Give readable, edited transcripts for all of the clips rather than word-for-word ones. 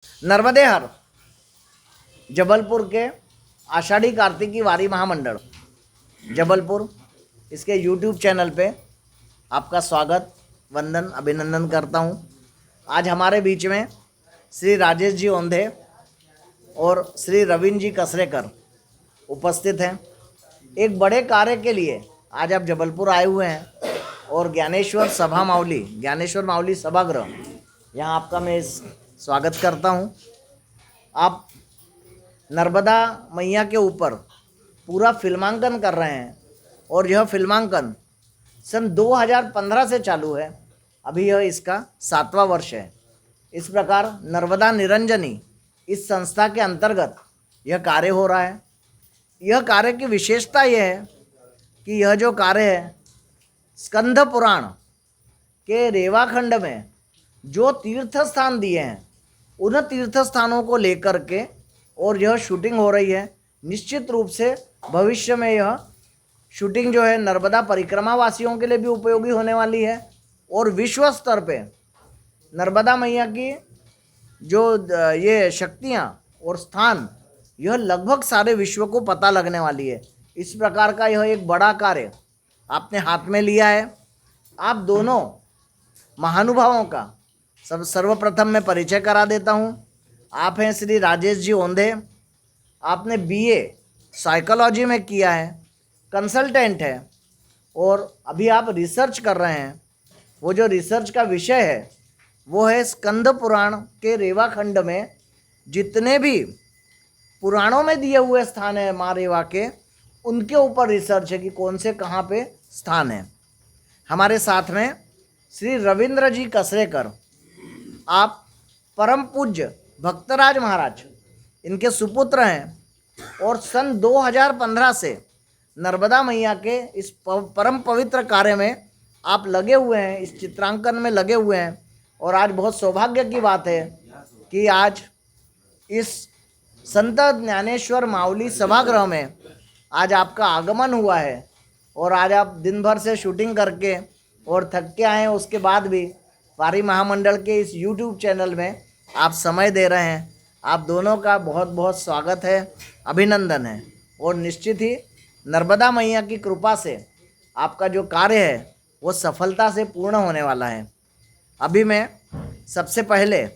नर्मदे हर जबलपुर के आषाढ़ी कार्तिकी वारी महामंडल जबलपुर, इसके यूट्यूब चैनल पे आपका स्वागत, वंदन, अभिनंदन करता हूँ। आज हमारे बीच में श्री राजेश जी ओंधे और श्री रविंद्र जी कसरेकर उपस्थित हैं। एक बड़े कार्य के लिए आज आप जबलपुर आए हुए हैं और ज्ञानेश्वर माउली सभागृह, यहाँ आपका मैं स्वागत करता हूँ। आप नर्मदा मैया के ऊपर पूरा फिल्मांकन कर रहे हैं और यह फिल्मांकन सन 2015 से चालू है। अभी यह इसका 7वां वर्ष है। इस प्रकार नर्मदा निरंजनी इस संस्था के अंतर्गत यह कार्य हो रहा है। यह कार्य की विशेषता यह है कि यह जो कार्य है, स्कंद पुराण के रेवाखंड में जो तीर्थ स्थान दिए हैं, उन तीर्थ स्थानों को लेकर के और यह शूटिंग हो रही है। निश्चित रूप से भविष्य में यह शूटिंग जो है नर्मदा परिक्रमा वासियों के लिए भी उपयोगी होने वाली है और विश्व स्तर पे नर्मदा मैया की जो ये शक्तियाँ और स्थान, यह लगभग सारे विश्व को पता लगने वाली है। इस प्रकार का यह एक बड़ा कार्य आपने हाथ में लिया है। आप दोनों महानुभावों का सर्वप्रथम मैं परिचय करा देता हूँ। आप हैं श्री राजेश जी ओंधे। आपने बीए साइकोलॉजी में किया है, कंसल्टेंट है और अभी आप रिसर्च कर रहे हैं। वो जो रिसर्च का विषय है वो है स्कंद पुराण के रेवाखंड में जितने भी पुराणों में दिए हुए स्थान हैं माँ रेवा के, उनके ऊपर रिसर्च है कि कौन से कहाँ पे स्थान है। हमारे साथ में श्री रविंद्र जी कसरेकर, आप परम पूज्य भक्तराज महाराज इनके सुपुत्र हैं और सन 2015 से नर्मदा मैया के इस परम पवित्र कार्य में आप लगे हुए हैं, इस चित्रांकन में लगे हुए हैं। और आज बहुत सौभाग्य की बात है कि आज इस संत ज्ञानेश्वर माउली सभागृह में आज आपका आगमन हुआ है और आज आप दिन भर से शूटिंग करके और थक के आए हैं, उसके बाद भी वारी महामंडल के इस यूट्यूब चैनल में आप समय दे रहे हैं। आप दोनों का बहुत बहुत स्वागत है, अभिनंदन है। और निश्चित ही नर्मदा मैया की कृपा से आपका जो कार्य है वो सफलता से पूर्ण होने वाला है। अभी मैं सबसे पहले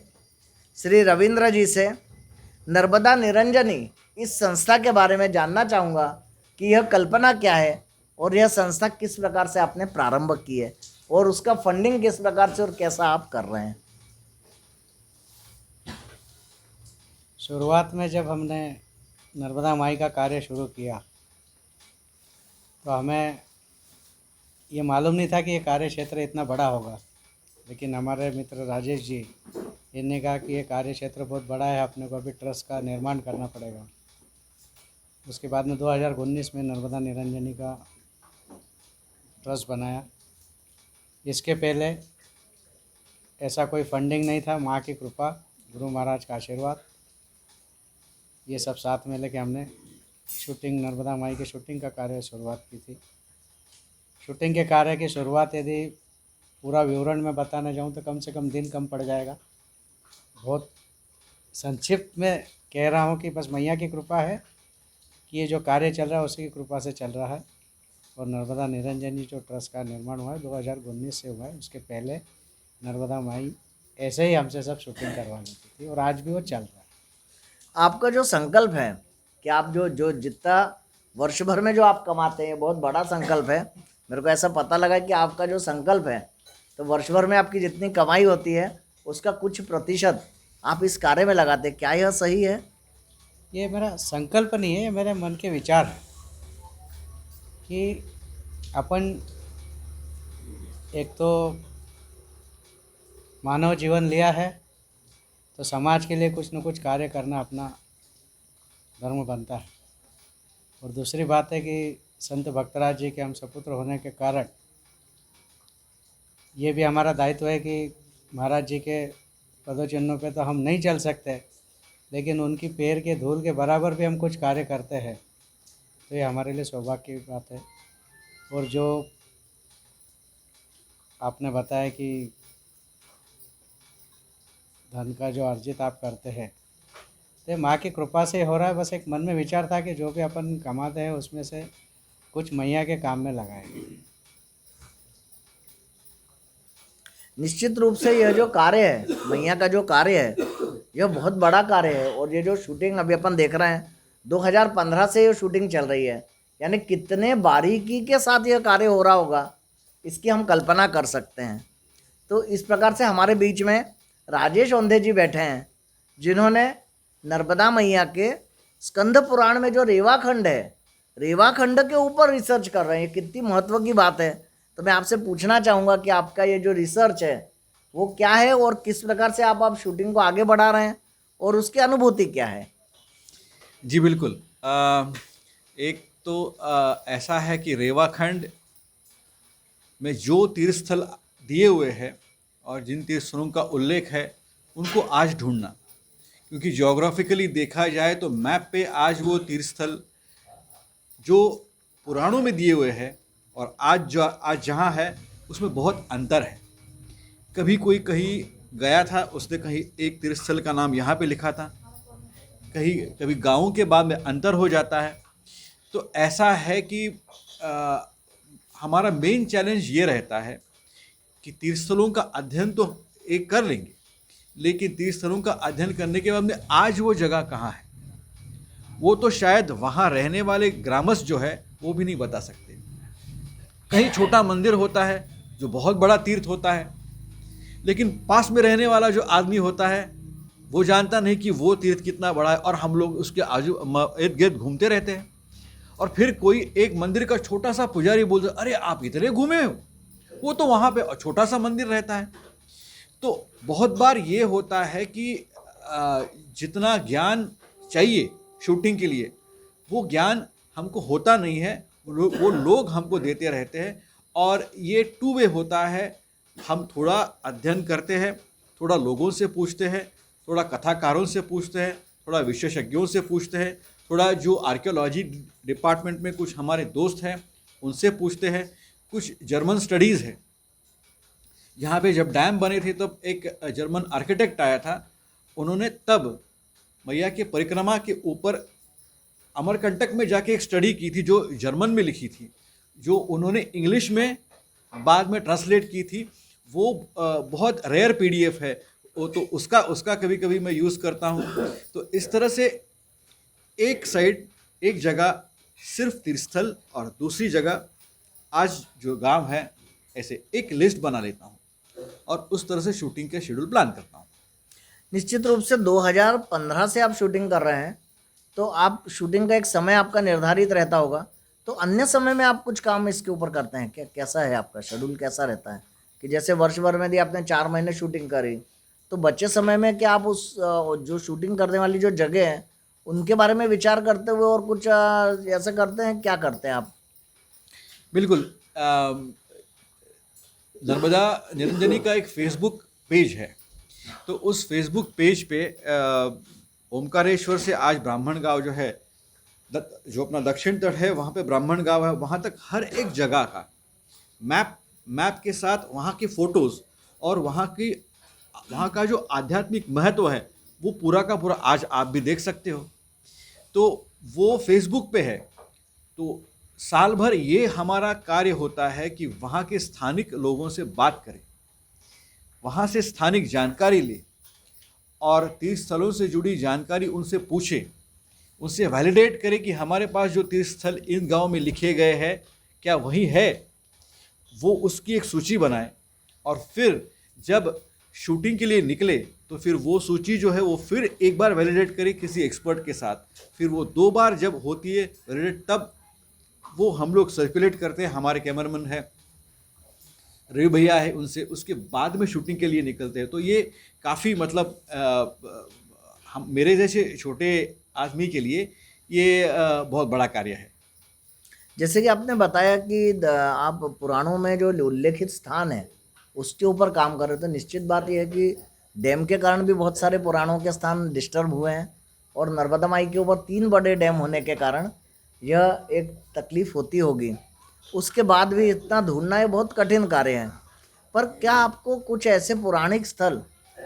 श्री रविंद्र जी से नर्मदा निरंजनी इस संस्था के बारे में जानना चाहूँगा कि यह कल्पना क्या है और यह संस्था किस प्रकार से आपने प्रारंभ की है और उसका फंडिंग किस प्रकार से और कैसा आप कर रहे हैं। शुरुआत में जब हमने नर्मदा माई का कार्य शुरू किया तो हमें ये मालूम नहीं था कि ये कार्य क्षेत्र इतना बड़ा होगा, लेकिन हमारे मित्र राजेश जी इन्होंने कहा कि ये कार्य क्षेत्र बहुत बड़ा है, अपने को अभी ट्रस्ट का निर्माण करना पड़ेगा। उसके बाद में 2019 में नर्मदा निरंजनी का ट्रस्ट बनाया। इसके पहले ऐसा कोई फंडिंग नहीं था। माँ की कृपा, गुरु महाराज का आशीर्वाद, ये सब साथ में लेके हमने शूटिंग, नर्मदा माई की शूटिंग का कार्य शुरुआत की थी। शूटिंग के कार्य की शुरुआत यदि पूरा विवरण में बताने जाऊँ तो कम से कम दिन कम पड़ जाएगा। बहुत संक्षिप्त में कह रहा हूँ कि बस मैया की कृपा है कि ये जो कार्य चल रहा है उसी की कृपा से चल रहा है। और नर्मदा निरंजनी जो ट्रस्ट का निर्माण हुआ है 2019 से हुआ है। उसके पहले नर्मदा माई ऐसे ही हमसे सब शूटिंग करवा लेती थी और आज भी वो चल रहा है। आपका जो संकल्प है कि आप जो जो जितना वर्ष भर में जो आप कमाते हैं, बहुत बड़ा संकल्प है। मेरे को ऐसा पता लगा कि आपका जो संकल्प है, तो वर्ष भर में आपकी जितनी कमाई होती है उसका कुछ प्रतिशत आप इस कार्य में लगाते हैं। क्या यह सही है? ये मेरा संकल्प नहीं है, ये मेरे मन के विचार है कि अपन एक तो मानव जीवन लिया है तो समाज के लिए कुछ न कुछ कार्य करना अपना धर्म बनता है। और दूसरी बात है कि संत भक्तराज जी के हम सपुत्र होने के कारण ये भी हमारा दायित्व है कि महाराज जी के पदचिन्हों पे तो हम नहीं चल सकते, लेकिन उनकी पैर के धूल के बराबर भी हम कुछ कार्य करते हैं, तो ये हमारे लिए सौभाग्य की बात है। और जो आपने बताया कि धन का जो अर्जित आप करते हैं, तो माँ की कृपा से हो रहा है। बस एक मन में विचार था कि जो भी अपन कमाते हैं उसमें से कुछ मैया के काम में लगाएंगे। निश्चित रूप से यह जो कार्य है, मैया का जो कार्य है, यह बहुत बड़ा कार्य है। और ये जो शूटिंग अभी अपन देख रहे हैं, 2015 से ये शूटिंग चल रही है, यानी कितने बारीकी के साथ यह कार्य हो रहा होगा, इसकी हम कल्पना कर सकते हैं। तो इस प्रकार से हमारे बीच में राजेश औंधे जी बैठे हैं, जिन्होंने नर्मदा मैया के स्कंद पुराण में जो रेवाखंड है, रेवाखंड के ऊपर रिसर्च कर रहे हैं। कितनी महत्व की बात है। तो मैं आपसे पूछना चाहूँगा कि आपका ये जो रिसर्च है वो क्या है, और किस प्रकार से आप शूटिंग को आगे बढ़ा रहे हैं, और उसकी अनुभूति क्या है। जी बिल्कुल। एक तो ऐसा है कि रेवाखंड में जो तीर्थस्थल दिए हुए हैं और जिन तीर्थस्थलों का उल्लेख है उनको आज ढूंढना, क्योंकि ज्योग्राफिकली देखा जाए तो मैप पे आज वो तीर्थस्थल जो पुराणों में दिए हुए हैं और आज जहाँ है उसमें बहुत अंतर है। कभी कोई कहीं गया था, उसने कहीं एक तीर्थस्थल का नाम यहाँ पे लिखा था, कभी गाँवों के बाद में अंतर हो जाता है। तो ऐसा है कि हमारा मेन चैलेंज ये रहता है कि तीर्थस्थलों का अध्ययन तो एक कर लेंगे, लेकिन तीर्थस्थलों का अध्ययन करने के बाद में आज वो जगह कहाँ है वो तो शायद वहाँ रहने वाले ग्रामस्थ जो है वो भी नहीं बता सकते। कहीं छोटा मंदिर होता है जो बहुत बड़ा तीर्थ होता है, लेकिन पास में रहने वाला जो आदमी होता है वो जानता नहीं कि वो तीर्थ कितना बड़ा है, और हम लोग उसके आजू इर्द गिर्द घूमते रहते हैं। और फिर कोई एक मंदिर का छोटा सा पुजारी बोलता है, अरे आप इतने घूमे हो, वो तो वहाँ पे छोटा सा मंदिर रहता है। तो बहुत बार ये होता है कि जितना ज्ञान चाहिए शूटिंग के लिए वो ज्ञान हमको होता नहीं है, वो लोग हमको देते रहते हैं। और ये टू वे होता है, हम थोड़ा अध्ययन करते हैं, थोड़ा लोगों से पूछते हैं, थोड़ा कथाकारों से पूछते हैं, थोड़ा विशेषज्ञों से पूछते हैं, थोड़ा जो आर्कियोलॉजी डिपार्टमेंट में कुछ हमारे दोस्त हैं उनसे पूछते हैं, कुछ जर्मन स्टडीज़ है। यहाँ पे जब डैम बने थे तब एक जर्मन आर्किटेक्ट आया था, उन्होंने तब मैया के परिक्रमा के ऊपर अमरकंटक में जाके एक स्टडी की थी जो जर्मन में लिखी थी, जो उन्होंने इंग्लिश में बाद में ट्रांसलेट की थी। वो बहुत रेयर पीडीएफ है वो, तो उसका कभी कभी मैं यूज़ करता हूँ। तो इस तरह से एक साइड एक जगह सिर्फ तीर्थस्थल और दूसरी जगह आज जो गांव है, ऐसे एक लिस्ट बना लेता हूँ और उस तरह से शूटिंग का शेड्यूल प्लान करता हूँ। निश्चित रूप से 2015 से आप शूटिंग कर रहे हैं, तो आप शूटिंग का एक समय आपका निर्धारित रहता होगा। तो अन्य समय में आप कुछ काम इसके ऊपर करते हैं क्या? कैसा है आपका शेड्यूल, कैसा रहता है? कि जैसे वर्ष भर में भी आपने 4 महीने शूटिंग करी, तो बचे समय में क्या आप उस जो शूटिंग करने वाली जो जगह है उनके बारे में विचार करते हुए और कुछ ऐसा करते हैं? क्या करते हैं आप? बिल्कुल। नर्मदा निरंजनी का एक फेसबुक पेज है, तो उस फेसबुक पेज पे ओमकारेश्वर से आज ब्राह्मण गांव जो है, जो अपना दक्षिण तट है वहाँ पे ब्राह्मण गांव है, वहाँ तक हर एक जगह का मैप के साथ वहाँ की फ़ोटोज़ और वहाँ का जो आध्यात्मिक महत्व है वो पूरा का पूरा आज आप भी देख सकते हो। तो वो फेसबुक पे है। तो साल भर ये हमारा कार्य होता है कि वहाँ के स्थानिक लोगों से बात करें, वहाँ से स्थानिक जानकारी ले और तीर्थ स्थलों से जुड़ी जानकारी उनसे पूछे, उनसे वैलिडेट करें कि हमारे पास जो तीर्थ स्थल इन गाँव में लिखे गए हैं क्या वही है। वो उसकी एक सूची बनाए और फिर जब शूटिंग के लिए निकले तो फिर वो सूची जो है वो फिर एक बार वैलिडेट करें किसी एक्सपर्ट के साथ, फिर वो 2 बार जब होती है वैलिडेट तब वो हम लोग सर्कुलेट करते हैं। हमारे कैमरामैन है रवि भैया है, उनसे उसके बाद में शूटिंग के लिए निकलते हैं। तो ये काफ़ी मतलब हम मेरे जैसे छोटे आदमी के लिए ये बहुत बड़ा कार्य है। जैसे कि आपने बताया कि आप पुराणों में जो उल्लेखित स्थान है उसके ऊपर काम कर रहे हो, तो निश्चित बात यह है कि डैम के कारण भी बहुत सारे पुराणों के स्थान डिस्टर्ब हुए हैं, और नर्मदा माई के ऊपर 3 बड़े डैम होने के कारण यह एक तकलीफ होती होगी। उसके बाद भी इतना ढूंढना ये बहुत कठिन कार्य है। पर क्या आपको कुछ ऐसे पौराणिक स्थल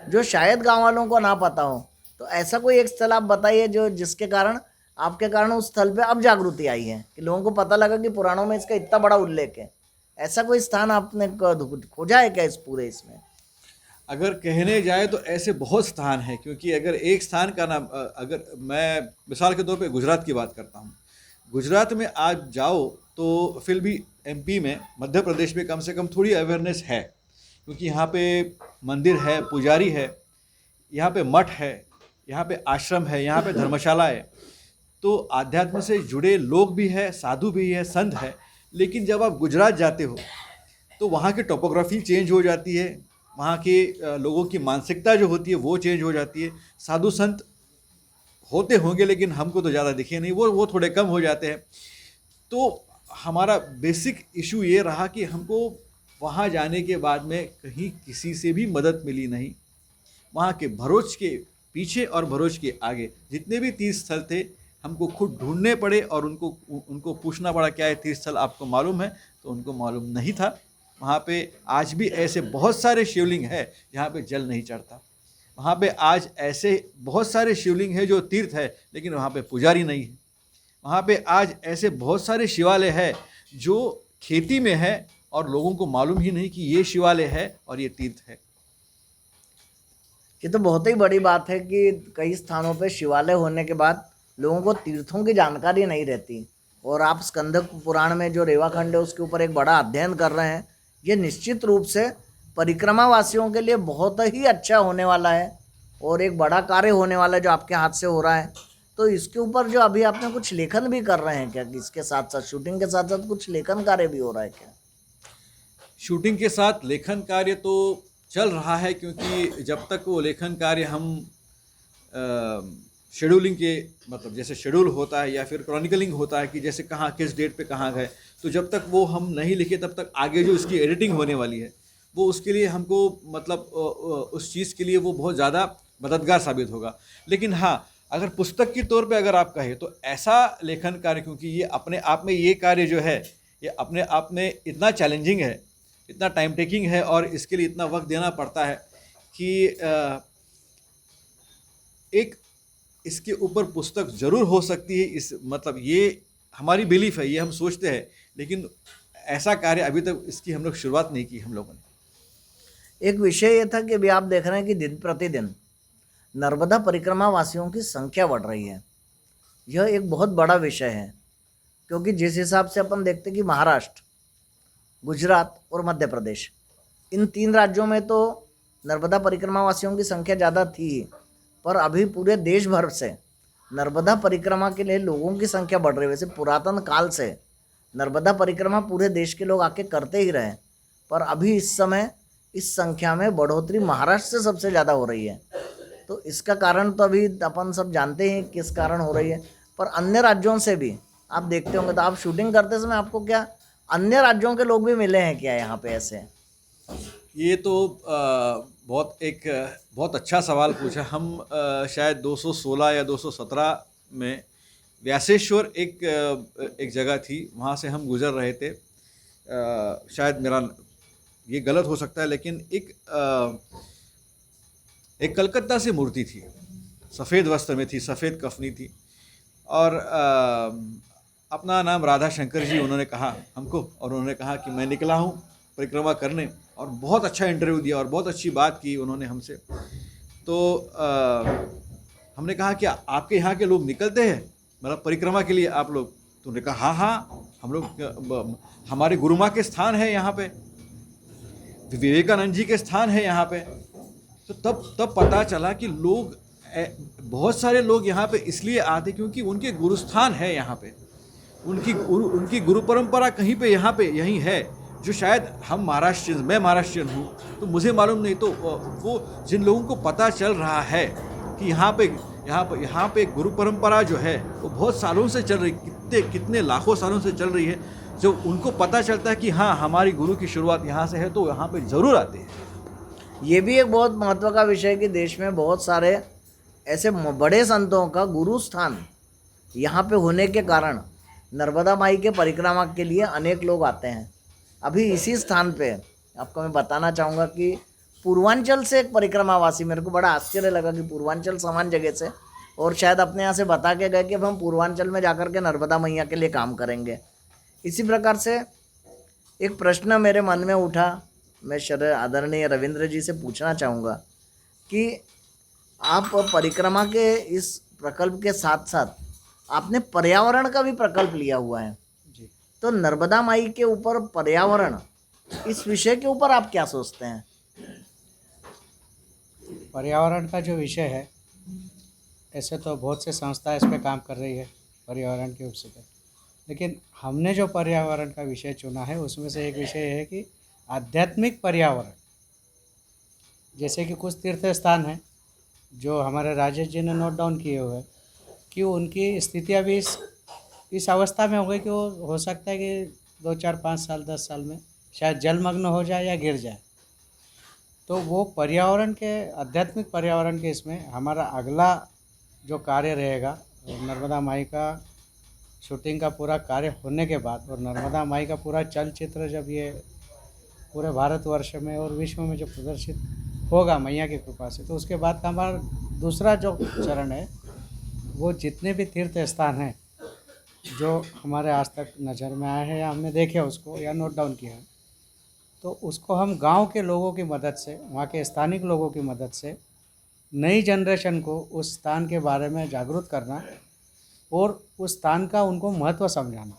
जो शायद गांव वालों को ना पता हो। तो ऐसा कोई एक स्थल आप बताइए जो जिसके कारण आपके कारण उस स्थल पे अब जागृति आई है कि लोगों को पता लगा कि पुराणों में इसका इतना बड़ा उल्लेख है। ऐसा कोई स्थान आपने खोजा है क्या इस पूरे इसमें? अगर कहने जाए तो ऐसे बहुत स्थान हैं, क्योंकि अगर एक स्थान का नाम अगर मैं मिसाल के तौर पे गुजरात की बात करता हूँ, गुजरात में आज जाओ तो फिर भी एमपी में, मध्य प्रदेश में कम से कम थोड़ी अवेयरनेस है, क्योंकि यहाँ पे मंदिर है, पुजारी है, यहाँ पे मठ है, यहाँ पे आश्रम है, यहाँ पे धर्मशाला है। तो आध्यात्म से जुड़े लोग भी है, साधु भी है, संत है। लेकिन जब आप गुजरात जाते हो तो वहाँ की टोपोग्राफी चेंज हो जाती है, वहाँ के लोगों की मानसिकता जो होती है वो चेंज हो जाती है। साधु संत होते होंगे लेकिन हमको तो ज़्यादा दिखे नहीं, वो थोड़े कम हो जाते हैं। तो हमारा बेसिक इशू ये रहा कि हमको वहाँ जाने के बाद में कहीं किसी से भी मदद मिली नहीं। वहाँ के भरोच के पीछे और भरोच के आगे जितने भी तीर्थ स्थल थे हमको खुद ढूंढने पड़े, और उनको पूछना पड़ा क्या है तीर्थ स्थल आपको मालूम है, तो उनको मालूम नहीं था। वहाँ पे आज भी ऐसे बहुत सारे शिवलिंग है जहाँ पे जल नहीं चढ़ता। वहाँ पे आज ऐसे बहुत सारे शिवलिंग है जो तीर्थ है लेकिन वहाँ पे पुजारी नहीं है। वहाँ पे आज ऐसे बहुत सारे शिवालय है जो खेती में है और लोगों को मालूम ही नहीं कि ये शिवालय है और ये तीर्थ है। ये तो बहुत ही बड़ी बात है कि कई स्थानों पे शिवालय होने के बाद लोगों को तीर्थों की जानकारी नहीं रहती, और आप स्कंद पुराण में जो रेवाखंड है उसके ऊपर एक बड़ा अध्ययन कर रहे हैं। ये निश्चित रूप से परिक्रमा वासियों के लिए बहुत ही अच्छा होने वाला है और एक बड़ा कार्य होने वाला है जो आपके हाथ से हो रहा है। तो इसके ऊपर जो अभी आपने कुछ लेखन भी कर रहे हैं क्या, कि इसके साथ साथ शूटिंग के साथ साथ कुछ लेखन कार्य भी हो रहा है क्या? शूटिंग के साथ लेखन कार्य तो चल रहा है, क्योंकि जब तक वो लेखन कार्य हम शेड्यूलिंग के मतलब जैसे शेड्यूल होता है या फिर क्रॉनिकलिंग होता है कि जैसे कहाँ किस डेट पे कहाँ गए, तो जब तक वो हम नहीं लिखे तब तक आगे जो इसकी एडिटिंग होने वाली है वो उसके लिए हमको मतलब उस चीज़ के लिए वो बहुत ज़्यादा मददगार साबित होगा। लेकिन हाँ, अगर पुस्तक के तौर पे अगर आप कहें तो ऐसा लेखन कार्य, क्योंकि ये अपने आप में ये कार्य जो है ये अपने आप में इतना चैलेंजिंग है, इतना टाइम टेकिंग है और इसके लिए इतना वक्त देना पड़ता है कि एक इसके ऊपर पुस्तक ज़रूर हो सकती है। इस मतलब ये हमारी बिलीफ है, ये हम सोचते हैं, लेकिन ऐसा कार्य अभी तक इसकी हम लोग शुरुआत नहीं की हम लोगों ने। एक विषय ये था कि अभी आप देख रहे हैं कि दिन प्रतिदिन नर्मदा परिक्रमा वासियों की संख्या बढ़ रही है। यह एक बहुत बड़ा विषय है, क्योंकि जिस हिसाब से अपन देखते हैं कि महाराष्ट्र, गुजरात और मध्य प्रदेश, इन 3 राज्यों में तो नर्मदा परिक्रमा वासियों की संख्या ज़्यादा थी, पर अभी पूरे देश भर से नर्मदा परिक्रमा के लिए लोगों की संख्या बढ़ रही है। वैसे पुरातन काल से नर्मदा परिक्रमा पूरे देश के लोग आके करते ही रहे, पर अभी इस समय इस संख्या में बढ़ोतरी महाराष्ट्र से सबसे ज़्यादा हो रही है। तो इसका कारण तो अभी अपन सब जानते हैं किस कारण हो रही है, पर अन्य राज्यों से भी आप देखते होंगे। तो आप शूटिंग करते समय आपको क्या अन्य राज्यों के लोग भी मिले हैं क्या यहाँ पे ऐसे? ये तो बहुत अच्छा सवाल पूछा। हम शायद 216 या 217 में व्यासेश्वर एक जगह थी, वहाँ से हम गुज़र रहे थे। शायद मेरा ये गलत हो सकता है, लेकिन एक कलकत्ता से मूर्ति थी, सफ़ेद वस्त्र में थी, सफ़ेद कफनी थी, और अपना नाम राधा शंकर जी उन्होंने कहा हमको, और उन्होंने कहा कि मैं निकला हूँ परिक्रमा करने, और बहुत अच्छा इंटरव्यू दिया और बहुत अच्छी बात की उन्होंने हमसे। तो हमने कहा कि आपके यहाँ के लोग निकलते हैं मतलब परिक्रमा के लिए आप लोग? तो उन्होंने कहा हाँ, हम लोग, हमारे गुरु माँ के स्थान है यहाँ पे, विवेकानंद जी के स्थान है यहाँ पे। तो तब पता चला कि लोग, बहुत सारे लोग यहाँ पे इसलिए आते क्योंकि उनके गुरुस्थान है यहाँ पे, उनकी गुरु परंपरा कहीं पे यहाँ पे यहीं है, जो शायद मैं महाराष्ट्रियन हूँ तो मुझे मालूम नहीं। तो वो जिन लोगों को पता चल रहा है कि यहाँ पे गुरु परंपरा जो है वो बहुत सालों से चल रही, कितने लाखों सालों से चल रही है, जो उनको पता चलता है कि हाँ हमारी गुरु की शुरुआत यहाँ से है, तो यहाँ पे ज़रूर आते हैं। ये भी एक बहुत महत्व का विषय है कि देश में बहुत सारे ऐसे बड़े संतों का गुरु स्थान यहाँ पे होने के कारण नर्मदा माई के परिक्रमा के लिए अनेक लोग आते हैं। अभी इसी स्थान पे आपको मैं बताना चाहूँगा कि पूर्वांचल से एक परिक्रमावासी, मेरे को बड़ा आश्चर्य लगा कि पूर्वांचल समान जगह से, और शायद अपने यहाँ से बता के गए कि अब हम पूर्वांचल में जाकर के नर्मदा मैया के लिए काम करेंगे। इसी प्रकार से एक प्रश्न मेरे मन में उठा, मैं आदरणीय रविंद्र जी से पूछना चाहूँगा कि आप परिक्रमा के इस प्रकल्प के साथ साथ आपने पर्यावरण का भी प्रकल्प लिया हुआ है, जी। तो नर्मदा माई के ऊपर पर्यावरण, इस विषय के ऊपर आप क्या सोचते हैं? पर्यावरण का जो विषय है, ऐसे तो बहुत से संस्थाएं इस पे काम कर रही है पर्यावरण के उपसे पे, लेकिन हमने जो पर्यावरण का विषय चुना है उसमें से एक विषय है कि आध्यात्मिक पर्यावरण। जैसे कि कुछ तीर्थ स्थान हैं जो हमारे राजेश जी ने नोट डाउन किए हुए हैं कि उनकी स्थितियाँ भी इस अवस्था में हो गई कि वो हो सकता है कि 2 4 5 साल 10 साल में शायद जलमग्न हो जाए या गिर जाए। तो वो पर्यावरण के, आध्यात्मिक पर्यावरण के इसमें हमारा अगला जो कार्य रहेगा, नर्मदा माई का शूटिंग का पूरा कार्य होने के बाद और नर्मदा माई का पूरा चलचित्र जब ये पूरे भारतवर्ष में और विश्व में जो प्रदर्शित होगा मैया की कृपा से, तो उसके बाद का हमारा दूसरा जो चरण है, वो जितने भी तीर्थ स्थान हैं जो हमारे आज तक नज़र में आए हैं या हमने देखे उसको या नोट डाउन किया है, तो उसको हम गांव के लोगों की मदद से, वहाँ के स्थानिक लोगों की मदद से नई जनरेशन को उस स्थान के बारे में जागरूक करना और उस स्थान का उनको महत्व समझाना,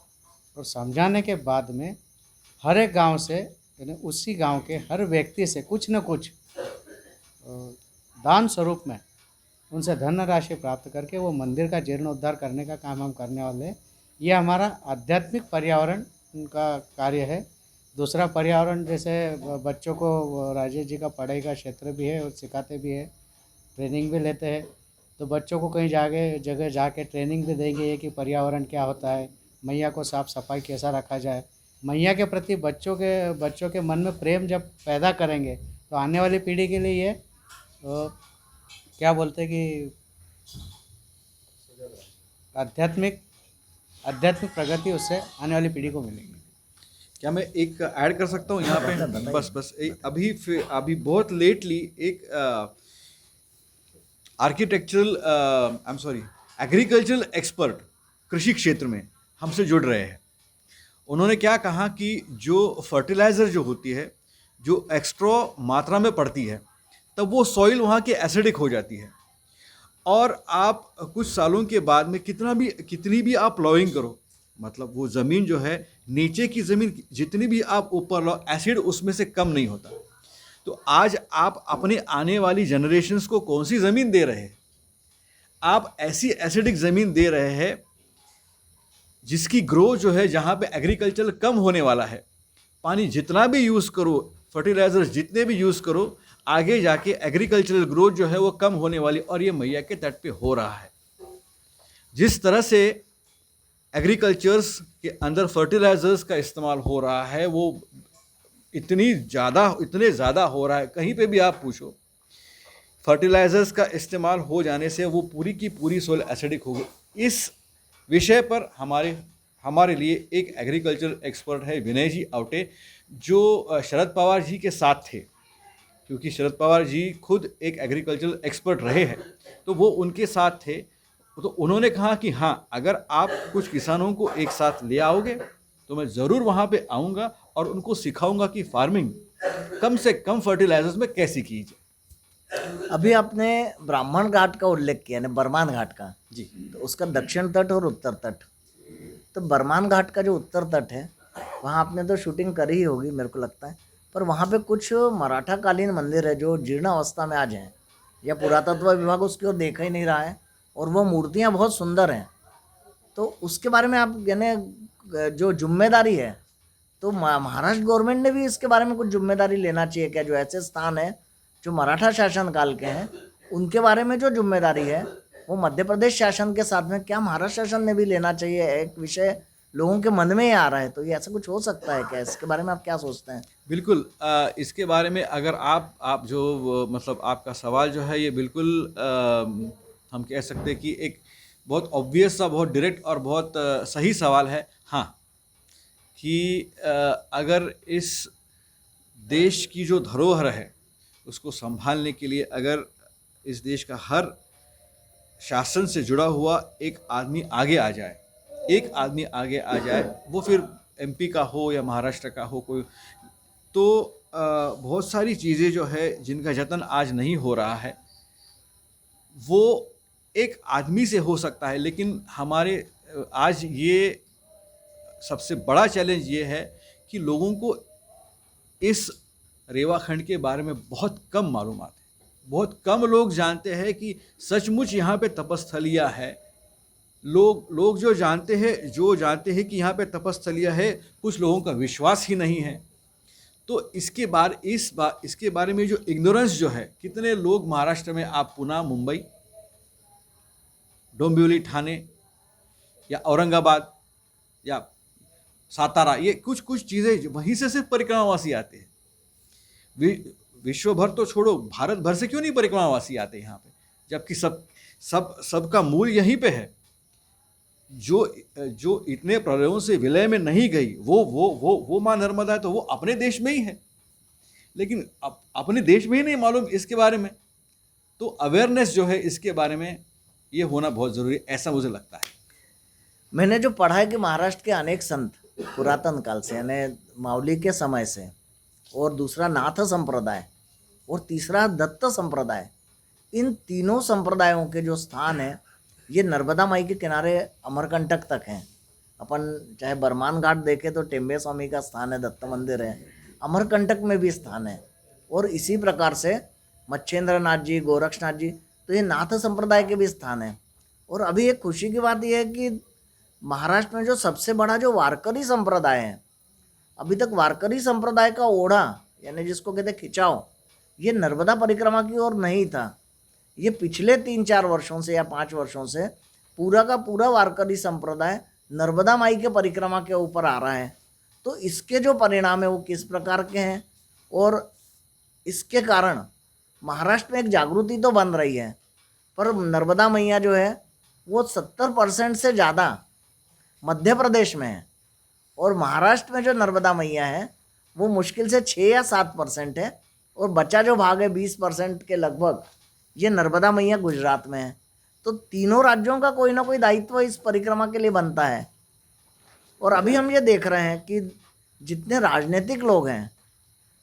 और समझाने के बाद में हर एक गांव से, यानी उसी गांव के हर व्यक्ति से कुछ न कुछ दान स्वरूप में उनसे धन राशि प्राप्त करके वो मंदिर का जीर्णोद्धार करने का काम हम करने वाले हैं। ये हमारा आध्यात्मिक पर्यावरण का कार्य है। दूसरा पर्यावरण, जैसे बच्चों को राजेश जी का पढ़ाई का क्षेत्र भी है और सिखाते भी है, ट्रेनिंग भी लेते हैं, तो बच्चों को कहीं जगह जाके ट्रेनिंग भी देंगे कि पर्यावरण क्या होता है, मैया को साफ़ सफाई कैसा रखा जाए। मैया के प्रति बच्चों के मन में प्रेम जब पैदा करेंगे तो आने वाली पीढ़ी के लिए ये क्या बोलते हैं कि आध्यात्मिक प्रगति उससे आने वाली पीढ़ी को मिलेगी। क्या मैं एक ऐड कर सकता हूँ यहाँ पे? बस अभी बहुत लेटली एक architectural I am sorry agricultural expert कृषि क्षेत्र में हमसे जुड़ रहे हैं। उन्होंने क्या कहा कि जो फर्टिलाइज़र जो होती है, जो एक्स्ट्रा मात्रा में पड़ती है, तब वो सॉइल वहाँ की एसिडिक हो जाती है, और आप कुछ सालों के बाद में कितनी भी आप प्लॉइंग करो, मतलब वो ज़मीन जो है, नीचे की ज़मीन जितनी भी आप ऊपर लो, एसिड उसमें से कम नहीं होता। तो आज आप अपने आने वाली जनरेशन्स को कौन सी ज़मीन दे रहे हैं? आप ऐसी एसिडिक ज़मीन दे रहे हैं जिसकी ग्रो जो है, जहाँ पे एग्रीकल्चर कम होने वाला है। पानी जितना भी यूज़ करो, फर्टिलाइजर्स जितने भी यूज़ करो, आगे जाके एग्रीकल्चरल ग्रोथ जो है वो कम होने वाली, और ये मैया के तट पे हो रहा है। जिस तरह से एग्रीकल्चर्स के अंदर फर्टिलाइजर्स का इस्तेमाल हो रहा है, वो इतने ज़्यादा हो रहा है, कहीं पे भी आप पूछो, फर्टिलाइजर्स का इस्तेमाल हो जाने से वो पूरी की पूरी सोइल एसिडिक हो गई। इस विषय पर हमारे लिए एक एग्रीकल्चर एक्सपर्ट है विनय जी आवटे, जो शरद पवार जी के साथ थे, क्योंकि शरद पवार जी खुद एक एग्रीकल्चर एक्सपर्ट रहे हैं, तो वो उनके साथ थे। तो उन्होंने कहा कि हाँ, अगर आप कुछ किसानों को एक साथ ले आओगे तो मैं ज़रूर वहाँ पे आऊँगा और उनको सिखाऊंगा कि फार्मिंग कम से कम फर्टिलाइजर्स में कैसी की जाए। अभी आपने ब्राह्मण घाट का उल्लेख किया, ना बरमान घाट का जी, तो उसका दक्षिण तट और उत्तर तट, तो बरमान घाट का जो उत्तर तट है वहाँ आपने तो शूटिंग करी ही होगी मेरे को लगता है, पर वहाँ पे कुछ मराठा कालीन मंदिर है जो जीर्ण अवस्था में आज हैं, या पुरातत्व विभाग उसकी ओर देख ही नहीं रहा है, और वो मूर्तियाँ बहुत सुंदर हैं। तो उसके बारे में आप यानी जो जिम्मेदारी है, तो महाराष्ट्र गवर्नमेंट ने भी इसके बारे में कुछ जिम्मेदारी लेना चाहिए क्या? जो ऐसे स्थान है जो मराठा शासन काल के हैं, उनके बारे में जो जिम्मेदारी है वो मध्य प्रदेश शासन के साथ में क्या महाराष्ट्र शासन ने भी लेना चाहिए? एक विषय लोगों के मन में ही आ रहा है, तो ये ऐसा कुछ हो सकता है क्या? इसके बारे में आप क्या सोचते हैं? बिल्कुल। इसके बारे में अगर आप जो मतलब आपका सवाल जो है, ये बिल्कुल हम कह सकते हैं कि एक बहुत ऑब्वियस सा, बहुत डायरेक्ट और बहुत सही सवाल है। हाँ, कि अगर इस देश की जो धरोहर है उसको संभालने के लिए अगर इस देश का हर शासन से जुड़ा हुआ एक आदमी आगे आ जाए, एक आदमी आगे आ जाए, वो फिर एमपी का हो या महाराष्ट्र का हो कोई, तो बहुत सारी चीज़ें जो है जिनका जतन आज नहीं हो रहा है वो एक आदमी से हो सकता है। लेकिन हमारे आज ये सबसे बड़ा चैलेंज ये है कि लोगों को इस रेवाखंड के बारे में बहुत कम मालूमात है। बहुत कम लोग जानते हैं कि सचमुच यहाँ पे तपस्थलियाँ है। लोग जो जानते हैं कि यहाँ पे तपस्थलियाँ है, कुछ लोगों का विश्वास ही नहीं है। तो इसके बारे में जो इग्नोरेंस जो है, कितने लोग महाराष्ट्र में, आप पुणे, मुंबई, डोंबिवली, ठाणे या औरंगाबाद या सातारा, ये कुछ चीज़ें वहीं से सिर्फ परिक्रमावासी आते हैं। विश्व भर तो छोड़ो, भारत भर से क्यों नहीं परिक्रमावासी आते यहाँ पे, जबकि सबका मूल यहीं पे है। जो इतने प्रलयों से विलय में नहीं गई वो माँ नर्मदा है, तो वो अपने देश में ही है, लेकिन अपने देश में ही नहीं मालूम इसके बारे में। तो अवेयरनेस जो है इसके बारे में ये होना बहुत ज़रूरी है, ऐसा मुझे लगता है। मैंने जो पढ़ा है कि महाराष्ट्र के अनेक संत पुरातन काल से, यानी मावली के समय से, और दूसरा नाथ संप्रदाय और तीसरा दत्त संप्रदाय, इन तीनों संप्रदायों के जो स्थान है ये नर्मदा माई के किनारे अमरकंटक तक हैं। अपन चाहे बरमान घाट देखें तो टेम्बे स्वामी का स्थान है, दत्त मंदिर है, अमरकंटक में भी स्थान है, और इसी प्रकार से मच्छेंद्र नाथ जी, गोरक्षनाथ जी, तो ये नाथ संप्रदाय के भी स्थान है। और अभी एक खुशी की बात यह है कि महाराष्ट्र में जो सबसे बड़ा जो वारकरी संप्रदाय है, अभी तक वारकरी संप्रदाय का ओढ़ा, यानी जिसको कहते खिंचाव, ये नर्मदा परिक्रमा की ओर नहीं था। ये पिछले 3-4 वर्षों से या 5 वर्षों से पूरा का पूरा वारकरी संप्रदाय नर्मदा माई के परिक्रमा के ऊपर आ रहा है। तो इसके जो परिणाम है वो किस प्रकार के हैं, और इसके कारण महाराष्ट्र में एक जागृति तो बन रही है, पर नर्मदा मैया जो है वो 70% से ज़्यादा मध्य प्रदेश में है, और महाराष्ट्र में जो नर्मदा मैया है वो मुश्किल से 6 या 7% है, और बचा जो भाग है 20% के लगभग, ये नर्मदा मैया गुजरात में है। तो तीनों राज्यों का कोई ना कोई दायित्व इस परिक्रमा के लिए बनता है। और अभी हम ये देख रहे हैं कि जितने राजनीतिक लोग हैं,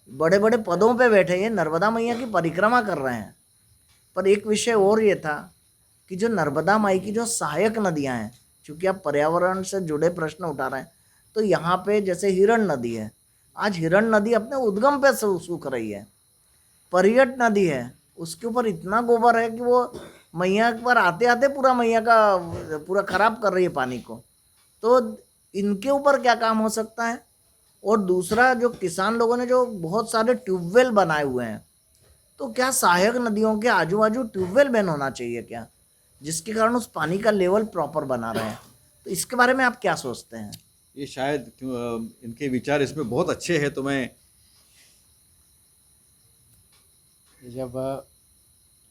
बड़े बड़े पदों पे बैठे, ये नर्मदा मैया की परिक्रमा कर रहे हैं। पर एक विषय और ये था कि जो नर्मदा माई की जो सहायक नदियाँ हैं, चूँकि आप पर्यावरण से जुड़े प्रश्न उठा रहे हैं, तो यहाँ पे जैसे हिरण नदी है, आज हिरण नदी अपने उद्गम पे सूख रही है। परियट नदी है, उसके ऊपर इतना गोबर है कि वो मैया पर आते आते पूरा मैया का पूरा खराब कर रही है पानी को। तो इनके ऊपर क्या काम हो सकता है। और दूसरा, जो किसान लोगों ने जो बहुत सारे ट्यूबवेल बनाए हुए हैं, तो क्या सहायक नदियों के आजू बाजू ट्यूबवेल बैन होना चाहिए क्या, जिसके कारण उस पानी का लेवल प्रॉपर बना रहे। तो इसके बारे में आप क्या सोचते हैं? ये शायद इनके विचार इसमें बहुत अच्छे हैं। तो मैं जब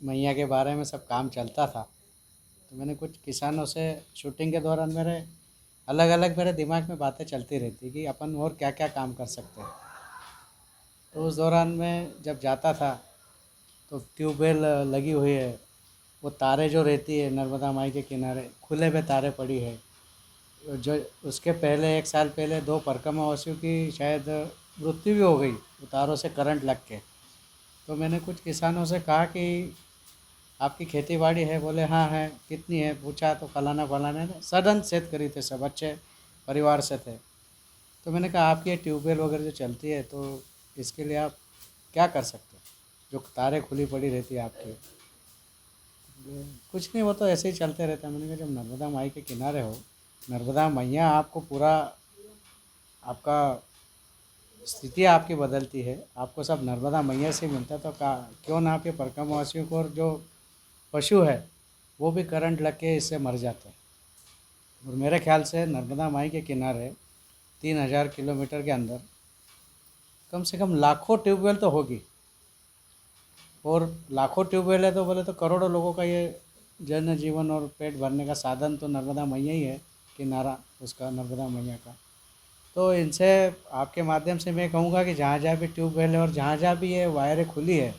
मैया के बारे में सब काम चलता था तो मैंने कुछ किसानों से शूटिंग के दौरान अलग अलग मेरे दिमाग में बातें चलती रहती कि अपन और क्या क्या काम कर सकते हैं। तो उस दौरान में जब जाता था तो ट्यूबवेल लगी हुई है, वो तारे जो रहती है नर्मदा माई के किनारे खुले पे तारे पड़ी है। जो उसके पहले 1 साल पहले 2 परिक्रमावासियों की शायद मृत्यु भी हो गई तारों से करंट लग के। तो मैंने कुछ किसानों से कहा कि आपकी खेती बाड़ी है? बोले हाँ है। कितनी है? पूछा तो फलाना फलाना ने। सडन शेत करी थे, सब अच्छे परिवार से थे। तो मैंने कहा आपकी ये ट्यूबवेल वगैरह जो चलती है तो इसके लिए आप क्या कर सकते हो, जो तारे खुली पड़ी रहती है आपकी? कुछ नहीं, वो तो ऐसे ही चलते रहता है। मैंने कहा जब नर्मदा माई के किनारे हो, नर्मदा मैया आपको पूरा आपका स्थिति आपकी बदलती है, आपको सब नर्मदा मैया से मिलता, तो क्यों ना आपके परिक्रमावासियों को और जो पशु है वो भी करंट लग के इससे मर जाते हैं। और मेरे ख्याल से नर्मदा माई के किनारे 3000 किलोमीटर के अंदर कम से कम लाखों ट्यूबवेल तो होगी, और लाखों ट्यूबवेल है तो बोले तो करोड़ों लोगों का ये जन जीवन और पेट भरने का साधन तो नर्मदा मैया ही है, किनारा उसका नर्मदा मैया का। तो इनसे आपके माध्यम से मैं कहूँगा कि जहाँ जहाँ भी ट्यूबवेल है और जहाँ जहाँ भी ये वायरें खुली है,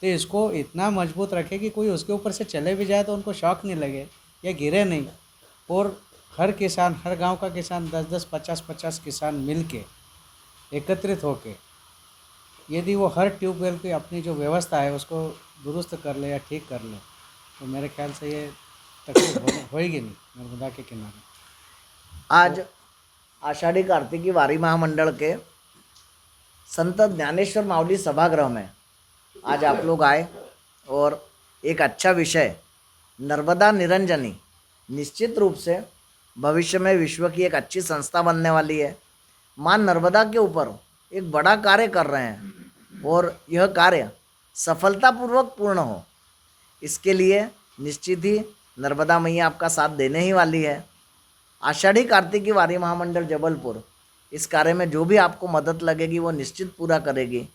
तो इसको इतना मजबूत रखे कि कोई उसके ऊपर से चले भी जाए तो उनको शॉक नहीं लगे या गिरे नहीं। और हर किसान, हर गांव का किसान 10-10, 50-50 किसान मिल के एकत्रित होके यदि वो हर ट्यूबवेल की अपनी जो व्यवस्था है उसको दुरुस्त कर ले या ठीक कर ले तो मेरे ख्याल से ये तकलीफ होएगी नहीं नर्मदा के किनारे। आज आषाढ़ी कार्तिकी वारी महामंडल के संत ज्ञानेश्वर माउली सभागृह में आज आप लोग आए और एक अच्छा विषय नर्मदा निरंजनी निश्चित रूप से भविष्य में विश्व की एक अच्छी संस्था बनने वाली है। माँ नर्मदा के ऊपर एक बड़ा कार्य कर रहे हैं और यह कार्य सफलतापूर्वक पूर्ण हो, इसके लिए निश्चित ही नर्मदा मैया आपका साथ देने ही वाली है। आषाढ़ी कार्तिकी वारी महामंडल जबलपुर इस कार्य में जो भी आपको मदद लगेगी वो निश्चित पूरा करेगी।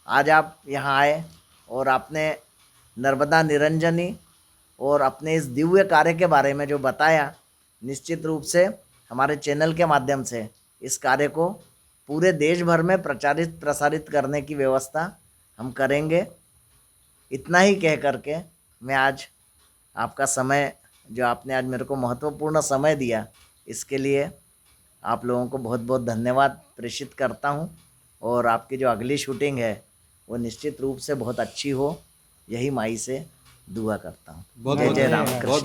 आज आप यहाँ आए और आपने नर्मदा निरंजनी और अपने इस दिव्य कार्य के बारे में जो बताया, निश्चित रूप से हमारे चैनल के माध्यम से इस कार्य को पूरे देश भर में प्रसारित करने की व्यवस्था हम करेंगे। इतना ही कह करके मैं आज आपका समय, जो आपने आज मेरे को महत्वपूर्ण समय दिया, इसके लिए आप लोगों को बहुत बहुत धन्यवाद प्रेषित करता हूं। और आपकी जो अगली शूटिंग है वो निश्चित रूप से बहुत अच्छी हो, यही माई से दुआ करता हूं। बहुत जय बहुत जय धन्यवाद। राम कृष्ण।